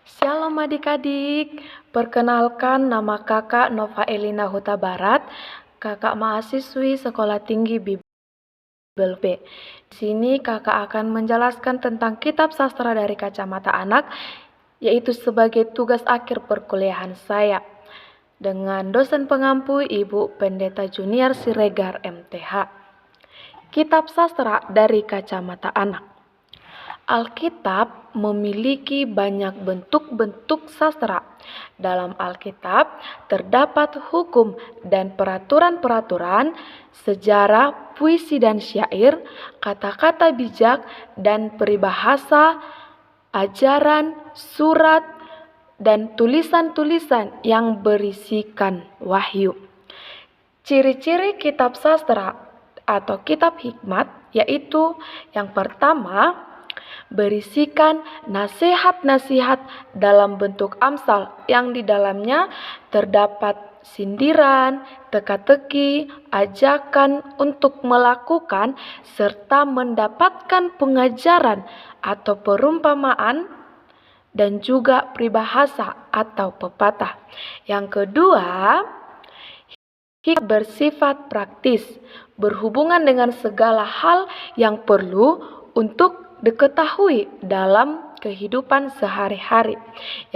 Shalom adik-adik, perkenalkan nama kakak Nova Elina Huta Barat, kakak mahasiswi Sekolah Tinggi Bibel B. Di sini kakak akan menjelaskan tentang kitab sastra dari kacamata anak, yaitu sebagai tugas akhir perkuliahan saya, dengan dosen pengampu Ibu Pendeta Junior Siregar MTH. Kitab sastra dari kacamata anak. Alkitab memiliki banyak bentuk-bentuk sastra. Dalam Alkitab terdapat hukum dan peraturan-peraturan, sejarah, puisi dan syair, kata-kata bijak dan peribahasa, ajaran, surat, dan tulisan-tulisan yang berisikan wahyu. Ciri-ciri kitab sastra atau kitab hikmat yaitu yang pertama, berisikan nasihat-nasihat dalam bentuk amsal yang di dalamnya terdapat sindiran, teka-teki, ajakan untuk melakukan serta mendapatkan pengajaran atau perumpamaan dan juga peribahasa atau pepatah. Yang kedua, hikmat bersifat praktis, berhubungan dengan segala hal yang perlu untuk diketahui dalam kehidupan sehari-hari.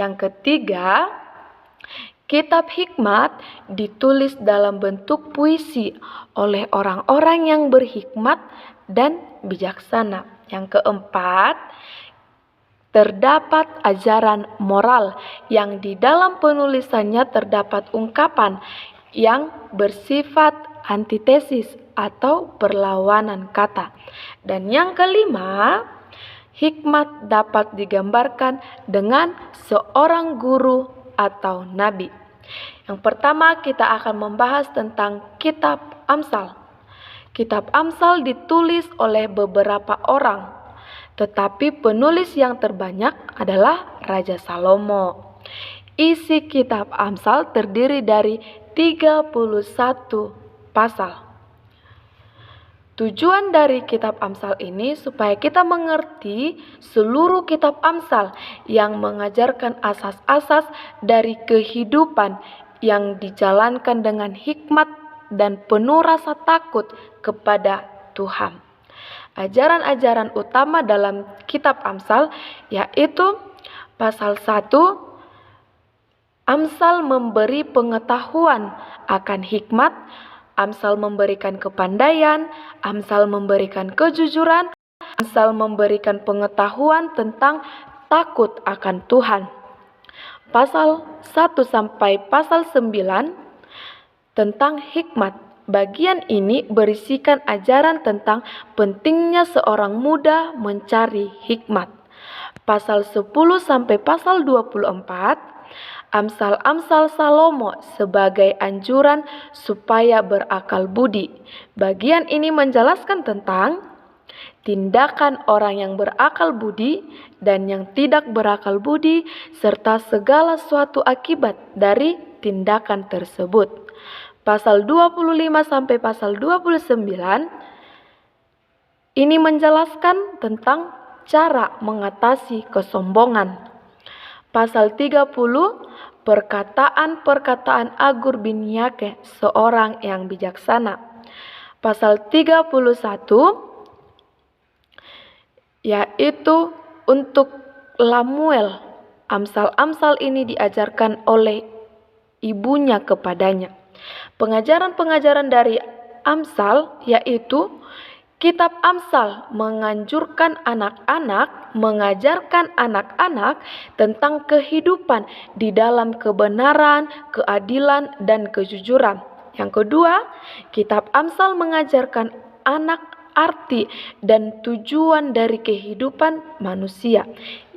Yang ketiga, kitab hikmat ditulis dalam bentuk puisi oleh orang-orang yang berhikmat dan bijaksana. Yang keempat, terdapat ajaran moral yang di dalam penulisannya terdapat ungkapan yang bersifat antitesis atau perlawanan kata. Dan yang kelima, hikmat dapat digambarkan dengan seorang guru atau nabi. Yang pertama kita akan membahas tentang kitab Amsal. Kitab Amsal ditulis oleh beberapa orang, tetapi penulis yang terbanyak adalah Raja Salomo. Isi kitab Amsal terdiri dari 31 pasal. Tujuan dari kitab Amsal ini supaya kita mengerti seluruh kitab Amsal yang mengajarkan asas-asas dari kehidupan yang dijalankan dengan hikmat dan penuh rasa takut kepada Tuhan. Ajaran-ajaran utama dalam kitab Amsal yaitu pasal 1, Amsal memberi pengetahuan akan hikmat, Amsal memberikan kepandaian, Amsal memberikan kejujuran, Amsal memberikan pengetahuan tentang takut akan Tuhan. Pasal 1 sampai pasal 9 tentang hikmat. Bagian ini berisikan ajaran tentang pentingnya seorang muda mencari hikmat. Pasal 10 sampai pasal 24, Amsal-amsal Salomo sebagai anjuran supaya berakal budi. Bagian ini menjelaskan tentang tindakan orang yang berakal budi dan yang tidak berakal budi serta segala suatu akibat dari tindakan tersebut. Pasal 25 sampai pasal 29 ini menjelaskan tentang cara mengatasi kesombongan. Pasal 30, perkataan-perkataan Agur bin Yake, seorang yang bijaksana. Pasal 31, yaitu untuk Lamuel. Amsal-amsal ini diajarkan oleh ibunya kepadanya. Pengajaran-pengajaran dari Amsal yaitu kitab Amsal menganjurkan anak-anak, mengajarkan anak-anak tentang kehidupan di dalam kebenaran, keadilan, dan kejujuran. Yang kedua, kitab Amsal mengajarkan anak arti dan tujuan dari kehidupan manusia.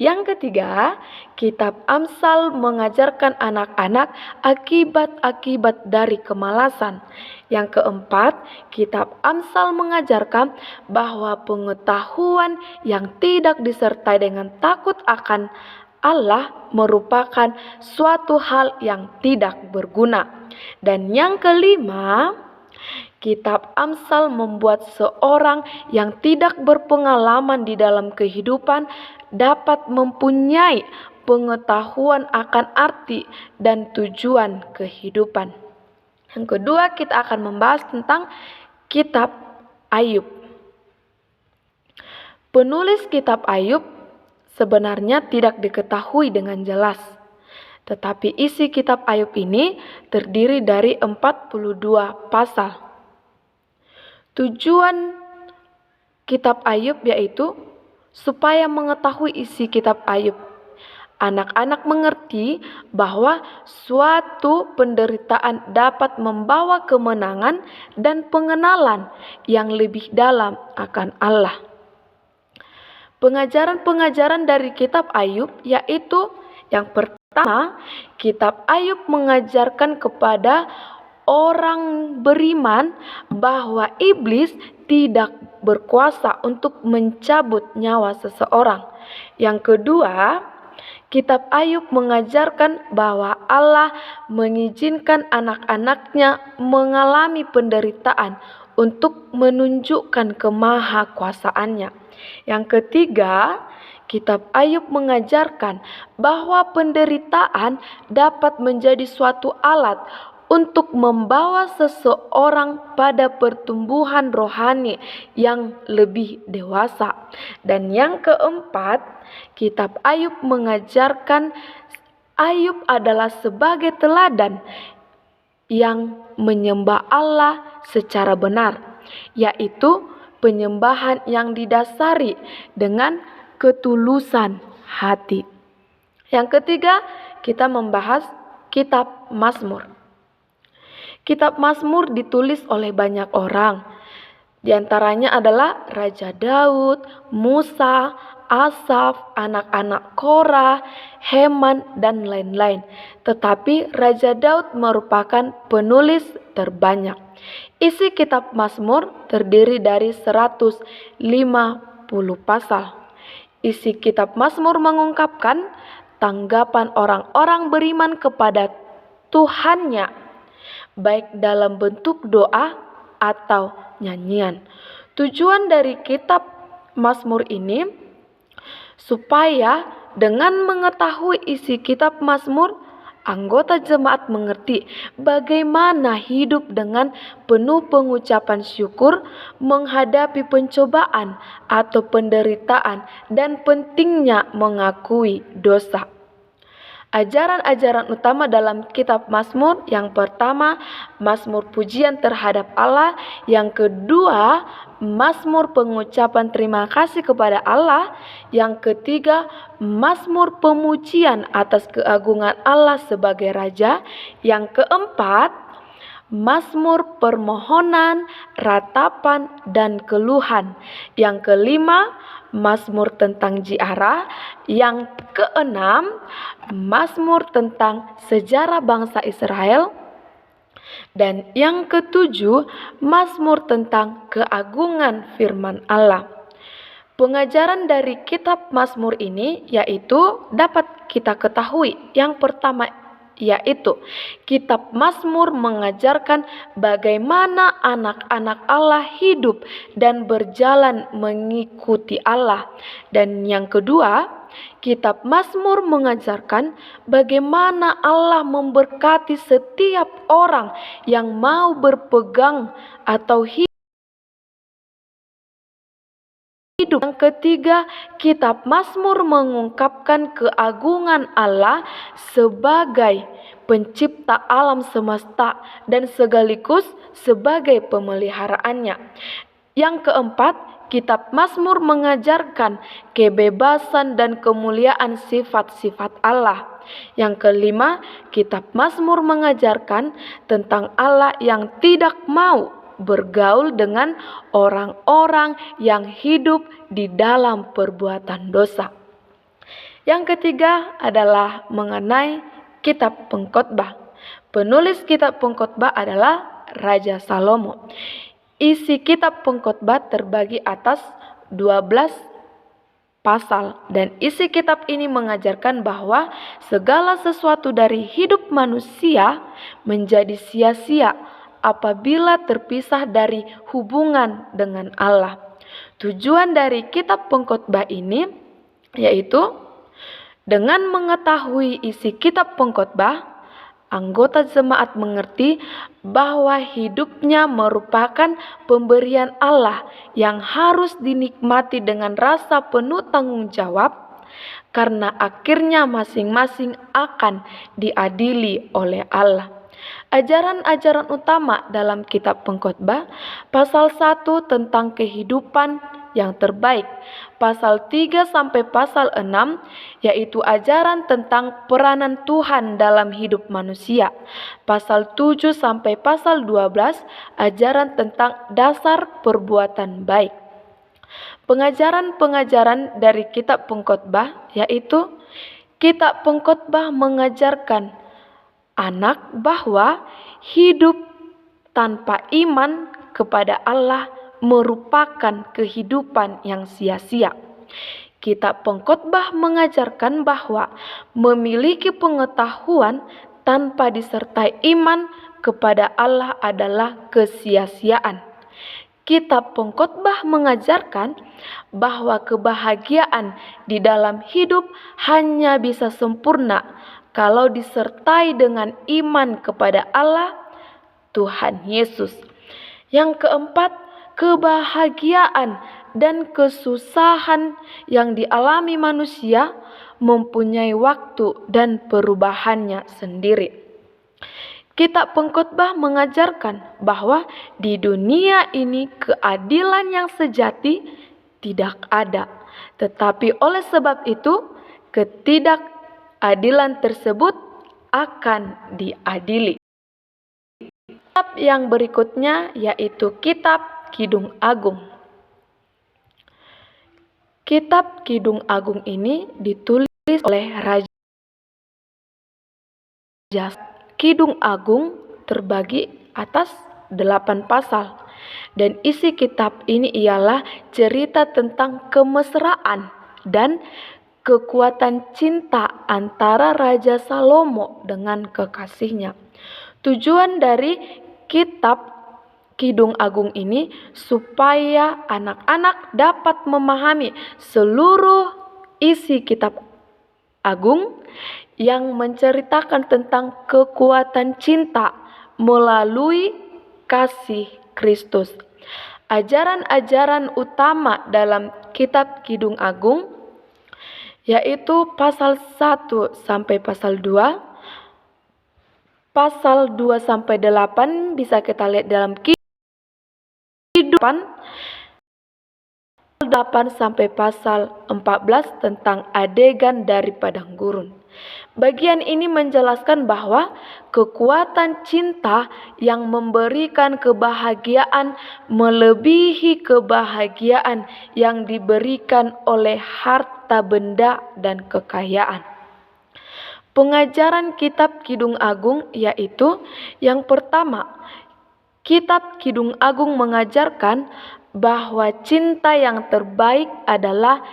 Yang ketiga, kitab Amsal mengajarkan anak-anak akibat-akibat dari kemalasan. Yang keempat, kitab Amsal mengajarkan bahwa pengetahuan yang tidak disertai dengan takut akan Allah merupakan suatu hal yang tidak berguna. Dan yang kelima, Kitab Amsal membuat seorang yang tidak berpengalaman di dalam kehidupan dapat mempunyai pengetahuan akan arti dan tujuan kehidupan. Yang kedua, kita akan membahas tentang kitab Ayub. Penulis kitab Ayub sebenarnya tidak diketahui dengan jelas. Tetapi isi kitab Ayub ini terdiri dari 42 pasal. Tujuan kitab Ayub yaitu supaya mengetahui isi kitab Ayub. Anak-anak mengerti bahwa suatu penderitaan dapat membawa kemenangan dan pengenalan yang lebih dalam akan Allah. Pengajaran-pengajaran dari kitab Ayub yaitu yang pertama, kitab Ayub mengajarkan kepada orang beriman bahwa iblis tidak berkuasa untuk mencabut nyawa seseorang. Yang kedua, kitab Ayub mengajarkan bahwa Allah mengizinkan anak-anaknya mengalami penderitaan untuk menunjukkan kemahakuasaannya. Yang ketiga, kitab Ayub mengajarkan bahwa penderitaan dapat menjadi suatu alat untuk membawa seseorang pada pertumbuhan rohani yang lebih dewasa. Dan yang keempat, kitab Ayub mengajarkan Ayub adalah sebagai teladan yang menyembah Allah secara benar, yaitu penyembahan yang didasari dengan ketulusan hati. Yang ketiga, kita membahas kitab Mazmur. Kitab Mazmur ditulis oleh banyak orang. Di antaranya adalah Raja Daud, Musa, Asaf, anak-anak Korah, Heman, dan lain-lain. Tetapi Raja Daud merupakan penulis terbanyak. Isi kitab Mazmur terdiri dari 150 pasal. Isi kitab Mazmur mengungkapkan tanggapan orang-orang beriman kepada Tuhannya, baik dalam bentuk doa atau nyanyian. Tujuan dari kitab Mazmur ini supaya dengan mengetahui isi kitab Mazmur, anggota jemaat mengerti bagaimana hidup dengan penuh pengucapan syukur menghadapi pencobaan atau penderitaan dan pentingnya mengakui dosa. Ajaran-ajaran utama dalam kitab Mazmur, yang pertama, Mazmur pujian terhadap Allah. Yang kedua, Mazmur pengucapan terima kasih kepada Allah. Yang ketiga, Mazmur pemujian atas keagungan Allah sebagai Raja. Yang keempat, Mazmur permohonan, ratapan, dan keluhan. Yang kelima, Mazmur tentang ziarah. Yang keenam, Mazmur tentang sejarah bangsa Israel. Dan yang ketujuh, Mazmur tentang keagungan firman Allah. Pengajaran dari kitab Mazmur ini yaitu dapat kita ketahui. Yang pertama yaitu kitab Mazmur mengajarkan bagaimana anak-anak Allah hidup dan berjalan mengikuti Allah. Dan yang kedua, kitab Mazmur mengajarkan bagaimana Allah memberkati setiap orang yang mau berpegang atau hidup. Yang ketiga, kitab Mazmur mengungkapkan keagungan Allah sebagai pencipta alam semesta dan sekaligus sebagai pemeliharaannya. Yang keempat, kitab Mazmur mengajarkan kebebasan dan kemuliaan sifat-sifat Allah. Yang kelima, kitab Mazmur mengajarkan tentang Allah yang tidak mau bergaul dengan orang-orang yang hidup di dalam perbuatan dosa. Yang ketiga adalah mengenai kitab Pengkhotbah. Penulis kitab Pengkhotbah adalah Raja Salomo. Isi kitab Pengkhotbah terbagi atas 12 pasal, dan isi kitab ini mengajarkan bahwa segala sesuatu dari hidup manusia menjadi sia-sia apabila terpisah dari hubungan dengan Allah. Tujuan dari kitab pengkhotbah ini yaitu dengan mengetahui isi kitab pengkhotbah, anggota jemaat mengerti bahwa hidupnya merupakan pemberian Allah yang harus dinikmati dengan rasa penuh tanggung jawab, karena akhirnya masing-masing akan diadili oleh Allah. Ajaran-ajaran utama dalam kitab pengkhotbah, pasal 1 tentang kehidupan yang terbaik, pasal 3 sampai pasal 6 yaitu ajaran tentang peranan Tuhan dalam hidup manusia, pasal 7 sampai pasal 12 ajaran tentang dasar perbuatan baik. Pengajaran-pengajaran dari kitab pengkhotbah yaitu kitab pengkhotbah mengajarkan anak bahwa hidup tanpa iman kepada Allah merupakan kehidupan yang sia-sia. Kitab pengkhotbah mengajarkan bahwa memiliki pengetahuan tanpa disertai iman kepada Allah adalah kesia-siaan. Kitab pengkhotbah mengajarkan bahwa kebahagiaan di dalam hidup hanya bisa sempurna kalau disertai dengan iman kepada Allah, Tuhan Yesus. Yang keempat, kebahagiaan dan kesusahan yang dialami manusia mempunyai waktu dan perubahannya sendiri. Kitab pengkhotbah mengajarkan bahwa di dunia ini keadilan yang sejati tidak ada, tetapi oleh sebab itu ketidakadilan tersebut akan diadili. Kitab yang berikutnya yaitu kitab Kidung Agung. Kitab Kidung Agung ini ditulis oleh Raja. Kidung Agung terbagi atas 8 pasal dan isi kitab ini ialah cerita tentang kemesraan dan kekuatan cinta antara Raja Salomo dengan kekasihnya. Tujuan dari kitab Kidung Agung ini supaya anak-anak dapat memahami seluruh isi kitab Agung yang menceritakan tentang kekuatan cinta melalui kasih Kristus. Ajaran-ajaran utama dalam kitab Kidung Agung yaitu pasal 1 sampai pasal 2. Pasal 2 sampai 8 bisa kita lihat dalam kehidupan. 8 sampai pasal 14 tentang adegan dari padang gurun. Bagian ini menjelaskan bahwa kekuatan cinta yang memberikan kebahagiaan melebihi kebahagiaan yang diberikan oleh harta benda dan kekayaan. Pengajaran kitab Kidung Agung yaitu yang pertama, kitab Kidung Agung mengajarkan bahwa cinta yang terbaik adalah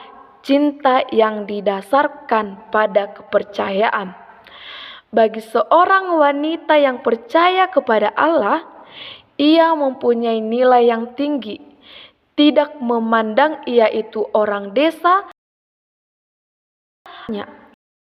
cinta yang didasarkan pada kepercayaan. Bagi seorang wanita yang percaya kepada Allah, ia mempunyai nilai yang tinggi, tidak memandang ia itu orang desa,